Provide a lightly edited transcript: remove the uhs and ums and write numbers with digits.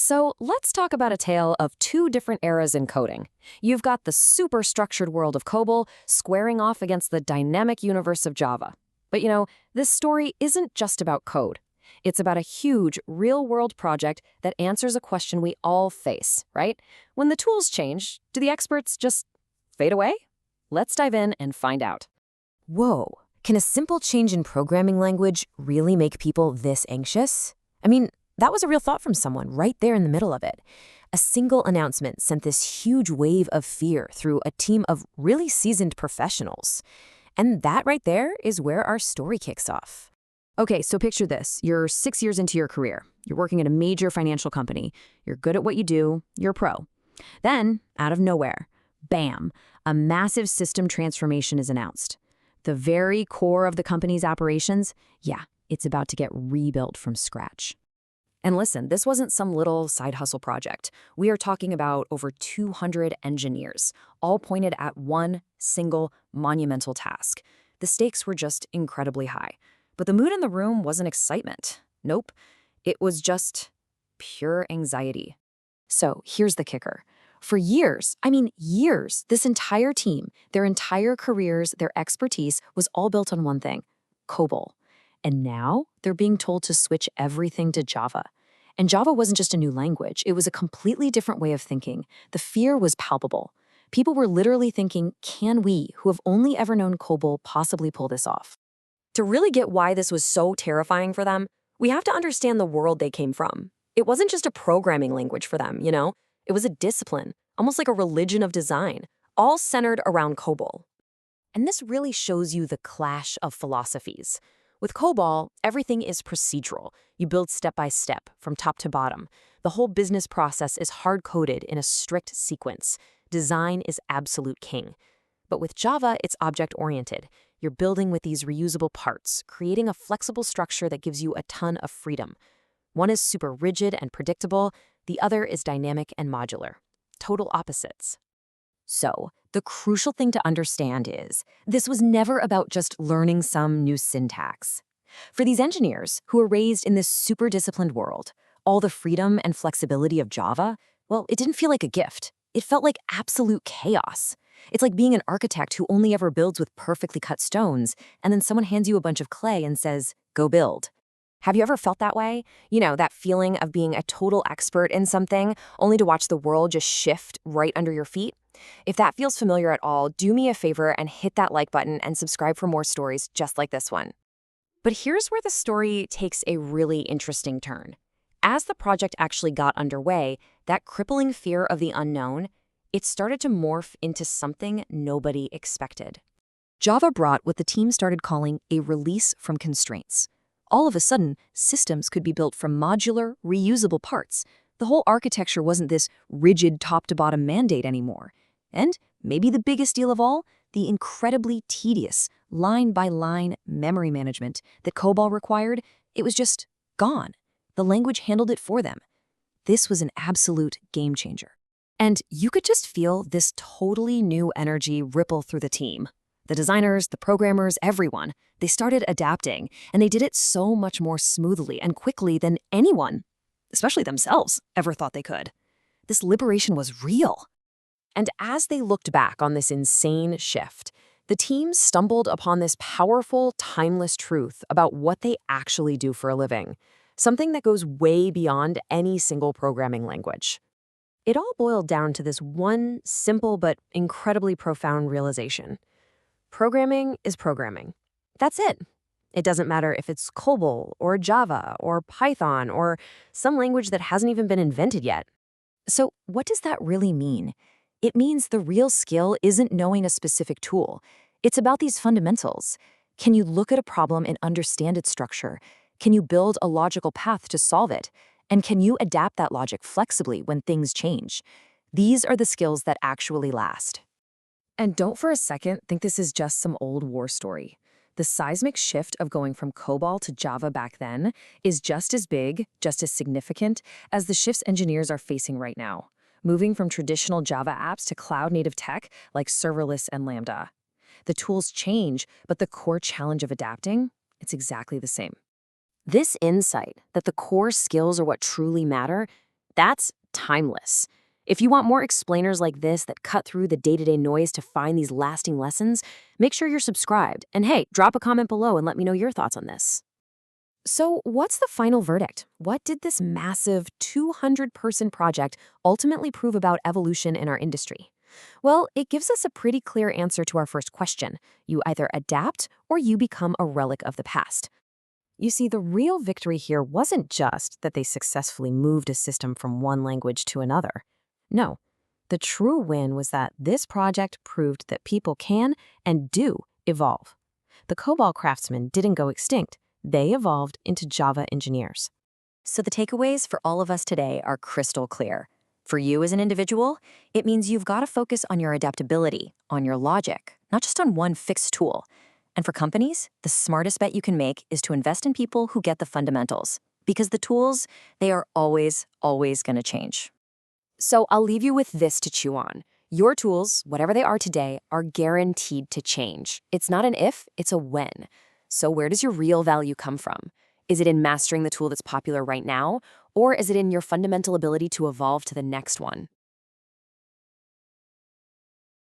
So let's talk about a tale of two different eras in coding. You've got the super structured world of COBOL squaring off against the dynamic universe of Java. But this story isn't just about code. It's about a huge, real-world project that answers a question we all face, right? When the tools change, do the experts just fade away? Let's dive in and find out. Whoa, can a simple change in programming language really make people this anxious? I mean, that was a real thought from someone right there in the middle of it. A single announcement sent this huge wave of fear through a team of really seasoned professionals. And that right there is where our story kicks off. Okay, so picture this. You're 6 years into your career. You're working at a major financial company. You're good at what you do. You're a pro. Then, out of nowhere, bam, a massive system transformation is announced. The very core of the company's operations, it's about to get rebuilt from scratch. And listen, this wasn't some little side hustle project. We are talking about over 200 engineers, all pointed at one single monumental task. The stakes were just incredibly high. But the mood in the room wasn't excitement. Nope. It was just pure anxiety. So here's the kicker. For years, this entire team, their entire careers, their expertise was all built on one thing, COBOL. And now they're being told to switch everything to Java. And Java wasn't just a new language, it was a completely different way of thinking. The fear was palpable. People were literally thinking, can we, who have only ever known COBOL, possibly pull this off? To really get why this was so terrifying for them, we have to understand the world they came from. It wasn't just a programming language for them, It was a discipline, almost like a religion of design, all centered around COBOL. And this really shows you the clash of philosophies. With COBOL, everything is procedural. You build step by step, from top to bottom. The whole business process is hard-coded in a strict sequence. Design is absolute king. But with Java, it's object-oriented. You're building with these reusable parts, creating a flexible structure that gives you a ton of freedom. One is super rigid and predictable, the other is dynamic and modular. Total opposites. So, the crucial thing to understand is, this was never about just learning some new syntax. For these engineers who were raised in this super disciplined world, all the freedom and flexibility of Java, well, it didn't feel like a gift. It felt like absolute chaos. It's like being an architect who only ever builds with perfectly cut stones, and then someone hands you a bunch of clay and says, go build. Have you ever felt that way? That feeling of being a total expert in something, only to watch the world just shift right under your feet? If that feels familiar at all, do me a favor and hit that like button and subscribe for more stories just like this one. But here's where the story takes a really interesting turn. As the project actually got underway, that crippling fear of the unknown, it started to morph into something nobody expected. Java brought what the team started calling a release from constraints. All of a sudden, systems could be built from modular, reusable parts. The whole architecture wasn't this rigid top-to-bottom mandate anymore. And maybe the biggest deal of all, the incredibly tedious, line-by-line memory management that COBOL required, it was just gone. The language handled it for them. This was an absolute game changer. And you could just feel this totally new energy ripple through the team. The designers, the programmers, everyone, they started adapting, and they did it so much more smoothly and quickly than anyone, especially themselves, ever thought they could. This liberation was real. And as they looked back on this insane shift, the team stumbled upon this powerful, timeless truth about what they actually do for a living, something that goes way beyond any single programming language. It all boiled down to this one simple but incredibly profound realization. Programming is programming. That's it. It doesn't matter if it's COBOL or Java or Python or some language that hasn't even been invented yet. So what does that really mean? It means the real skill isn't knowing a specific tool. It's about these fundamentals. Can you look at a problem and understand its structure? Can you build a logical path to solve it? And can you adapt that logic flexibly when things change? These are the skills that actually last. And don't for a second think this is just some old war story. The seismic shift of going from COBOL to Java back then is just as big, just as significant as the shifts engineers are facing right now, moving from traditional Java apps to cloud-native tech like serverless and Lambda. The tools change, but the core challenge of adapting, it's exactly the same. This insight that the core skills are what truly matter, That's timeless. If you want more explainers like this that cut through the day-to-day noise to find these lasting lessons, make sure you're subscribed. And hey, drop a comment below and let me know your thoughts on this. So, what's the final verdict? What did this massive 200-person project ultimately prove about evolution in our industry? Well, it gives us a pretty clear answer to our first question. You either adapt or you become a relic of the past. You see, the real victory here wasn't just that they successfully moved a system from one language to another. No, the true win was that this project proved that people can and do evolve. The COBOL craftsmen didn't go extinct. They evolved into Java engineers. So the takeaways for all of us today are crystal clear. For you as an individual, it means you've got to focus on your adaptability, on your logic, not just on one fixed tool. And for companies, the smartest bet you can make is to invest in people who get the fundamentals. Because the tools, they are always going to change. So I'll leave you with this to chew on. Your tools, whatever they are today, are guaranteed to change. It's not an if, it's a when. So where does your real value come from? Is it in mastering the tool that's popular right now? Or is it in your fundamental ability to evolve to the next one?